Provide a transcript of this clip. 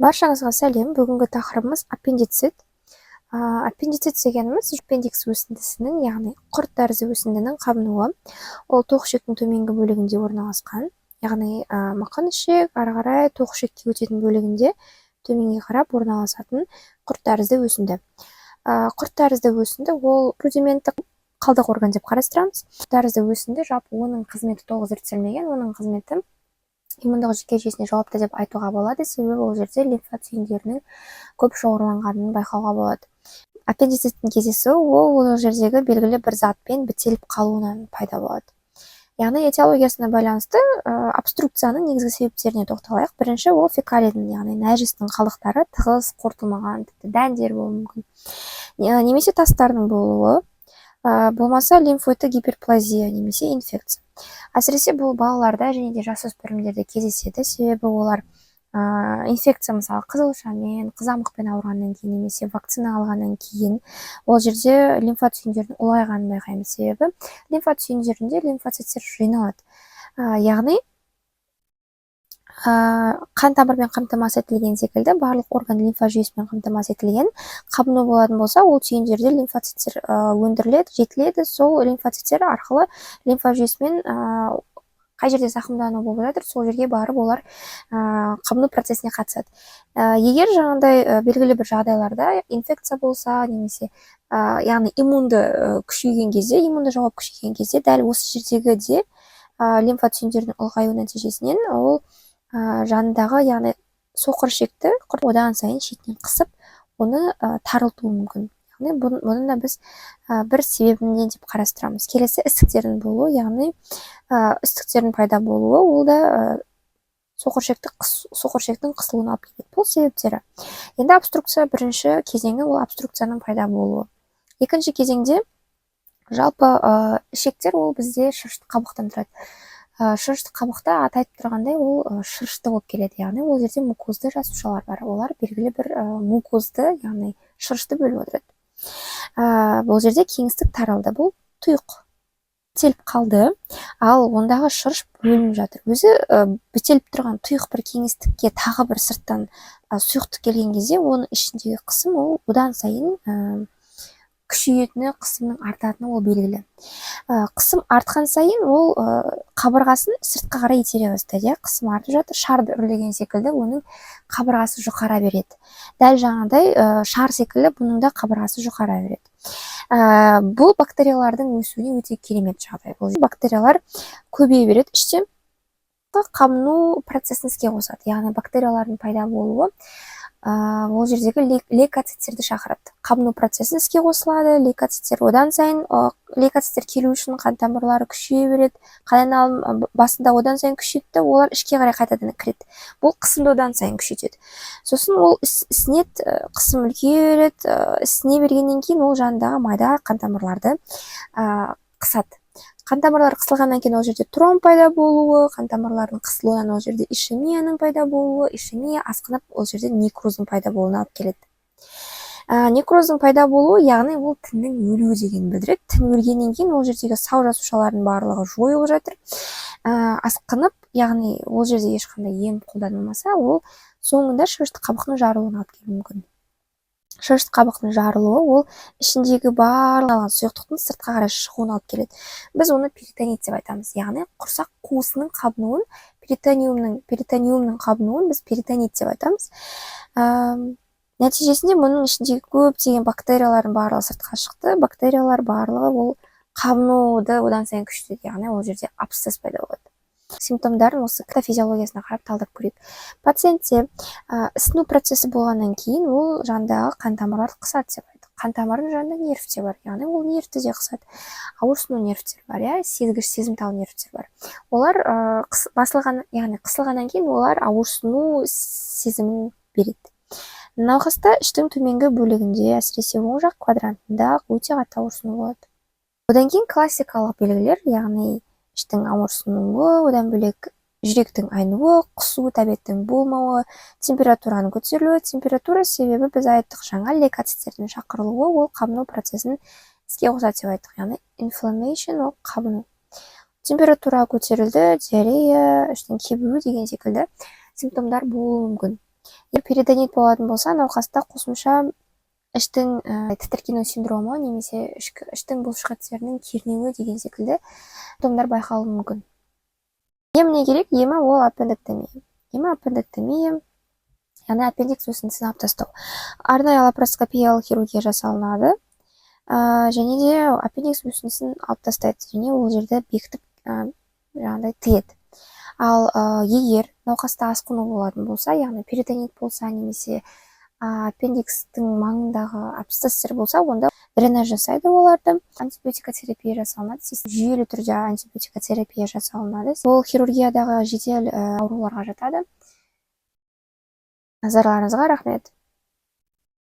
Баршаңызға сәлем. Бүгінгі тақырыбымыз аппендицит. Аппендицит дегеніміз аппендикс өсіндісінің, яғни құрт тәрізді өсіндінің қабынуы. Ол тоқішектің төменгі бөлігінде орналасқан. Яғни мақын ішек, ары қарай тоқішекке өтетін бөлігінде төменге қарап орналасатын құрт тәрізді өсінді. Құрт тәрізді өсінді ол рудименттік қалдық орган деп қарастырамыз. Құрт тәрізді өсінді жалпы оның қызметі толық зерттелмеген, оның қызметі иммундық жүйке жүйесіне жауапты деп айтуға болады, себебі ол жерде лимфа түйіндерінің көп шоғырланғанын байқауға болады. Аппендициттің кездесуі ол жердегі белгілі бір затпен бітеліп қалуынан пайда болады. Яғни этиологиясына байланысты обструкцияның негізгі себептеріне тоқталайық. Бірінші ол фекалийдің, яғни нәжістің қалдықтары тығыз қорытылмаған, тіпті дәндер болуы мүмкін. Немесе тастардың болуы, болмаса лимфоидты гиперплазия немесе инфекция. Әсіресе бұл балаларда және де жасөспірімдерде кездеседі, себебі олар инфекция, мысалы қызылшамен, қызамықпен ауырғаннан кейін немесе вакцина алғаннан кейін ол жерде лимфа түйіндерінің ұлғайғанын байқаймыз, себебі лимфа түйіндерінде лимфоциттер жиналады. Яғни қан тамырмен қамтамасыз етілген секілді барлық орган лимфа жүйесімен қамтамасыз етілген. Қабыну болатын болса, ол түйіндерде лимфоциттер өндіріледі, жетіледі. Сол лимфоциттер арқылы лимфа жүйесімен қай жерде зақымдану болып жатыр, сол жерге барып олар қабыну процесіне қатысады. Егер жаңағыдай белгілі бір жағдайларда инфекция болса, немесе яғни иммунды күшейген кезде, иммунды жауап күшейген кезде, дәл осы жердегі де лимфа түйіндерінің ұлғаю нәтижесінен ол жанындағы, яғни соқыр ішекті одан сайын шетінен қысып, оны тарылтуы мүмкін. Яғни бұны да біз бір себебінен деп қарастырамыз. Келесі ісіктердің болуы, яғни ісіктердің пайда болуы, ол да соқыр ішектің қысылуына алып келеді. Бұл себептері. Енді обструкция бірінші кезеңі ол обструкцияның пайда болуы. Екінші кезеңде жалпы ішектер ол бізде шырышты қабықтан тұрады. Шырышты қабықта атайтып тұрғандай ол шырышты болып келеді, яғни ол жерде мукозды жасушалар бар. Олар белгілі бір мукозды, яғни шырышты бөліп отырады. Бұл жерде кеңістік таралды, бұл тұйық бітеліп қалды, ал ондағы шырыш бөлініп жатыр. Өзі бітеліп тұрған тұйық бір кеңістікке тағы бір сырттан сұйықтық келген кезде оның ішіндегі қысым ол одан сайын күшейетіні, қысымның артатыны ол белгілі. Қысым артқан сайын ол қабырғасын сыртқа қарай итере бастайды. Қысым артып жатыр, шарды үрлеген секілді оның қабырғасы жұқара береді. Дәл жаңағыдай шар секілді бұның да қабырғасы жұқара береді. Бұл бактериялардың өсуіне өте керемет жағдай. Бұл бактериялар көбейе береді, іште қабыну процесін іске қосады. Яғни бактериялардың пайда болуы ол жердегі лейкоциттерді шақырады. Қабыну процесін іске қосылады, лейкоциттер одан сайын, лейкоциттер келу үшін қан тамырлары күшейе береді, қан айналым басында одан сайын күшейді, олар ішке қарай қайтадан кіреді. Бұл қысымды одан сайын күшейтеді. Сосын ол ісінеді, қысым үлкейе береді, ісіне бергеннен кейін ол жанындағы майда қан тамырларды қысады. Қан тамырлар қысылғаннан кейін ол жерде тромб пайда болуы, қан тамырлардың қысылуынан ол жерде ишемияның пайда болуы, ишемия асқынып ол жерде некроздың пайда болуына алып келеді. Некроздың пайда болуы, яғни ол тіннің өлуі деген білдіреді. Тін өлгеннен кейін ол жердегі сау жасушалардың барлығы жойылып жатыр. Асқынып, яғни ол жерде ешқандай ем қолданылмаса, ол соңында шырышты қабықтың жарылуына алып келуі мүмкін. Шырышты қабықтың жарылуы ол ішіндегі барлық сұйықтықтың сыртқа қарай шығуына алып келеді. Біз оны перитонит деп айтамыз. Яғни құрсақ қуысының қабынуын, перитониумның қабынуын біз перитонит деп айтамыз. Нәтижесінде мұның ішіндегі көптеген бактериялардың барлығы сыртқа шықты. Бактериялар барлығы ол қабынуды одан сайын күшейтеді. Яғни ол жерде абсцесс пайда болады. Симптомдарын осы физиологиясына қарап талдап көрейік. Пациентте ісіну процесі болғаннан кейін ол жанындағы қан тамырларды қысады деп айтты. Қан тамырының жанында нерв те бар, яғни ол нервті де қысады. Ауырсыну нервтер бар, сезгіш, сезімтал нервтер бар. Олар басылған, яғни қысылғаннан кейін олар ауырсыну сезімін береді. Науқаста іштің төменгі бөлігінде, әсіресе оң жақ квадрантында өте қатты ауырсыну болады. Одан кейін классикалық белгілер, яғни іштің ауырсынуы, одан бөлек жүректің айнуы, құсу, тәбеттің болмауы, температураның көтерілуі. Температура себебі біз айттық жаңа лейкоциттердің шақырылуы, ол қабыну процесін іске қосады деп айттық. Яғни inflammation ол қабыну. Температура көтерілді, диарея, іштің кебуі деген секілді симптомдар болуы мүмкін. Перитонит болатын болса, науқаста қосымша іштің тітіркену синдромы немесе іштің бұлшықеттерінің кернеуі деген секілді симптомдар байқалуы мүмкін. Еміне керек? Емі ол аппендэктомия. Яғни аппендикс өсіндісін алып тастау. Арнайы лапароскопиялық хирургия жасалынады. Және де аппендикс өсіндісін алып тастайды. Және ол жерді бекітіп жаңағыдай тиеді. Ал егер науқаста асқыну болатын болса, яғни перитонит болса, немесе аппендикстің маңындағы абсцесстер болса, онда дренаж жасайды оларды. Антибиотикотерапия жасалынады. Жүйелі түрде антибиотикотерапия жасалынады. Ол хирургиядағы жедел ауруларға жатады. Назарларыңызға рахмет.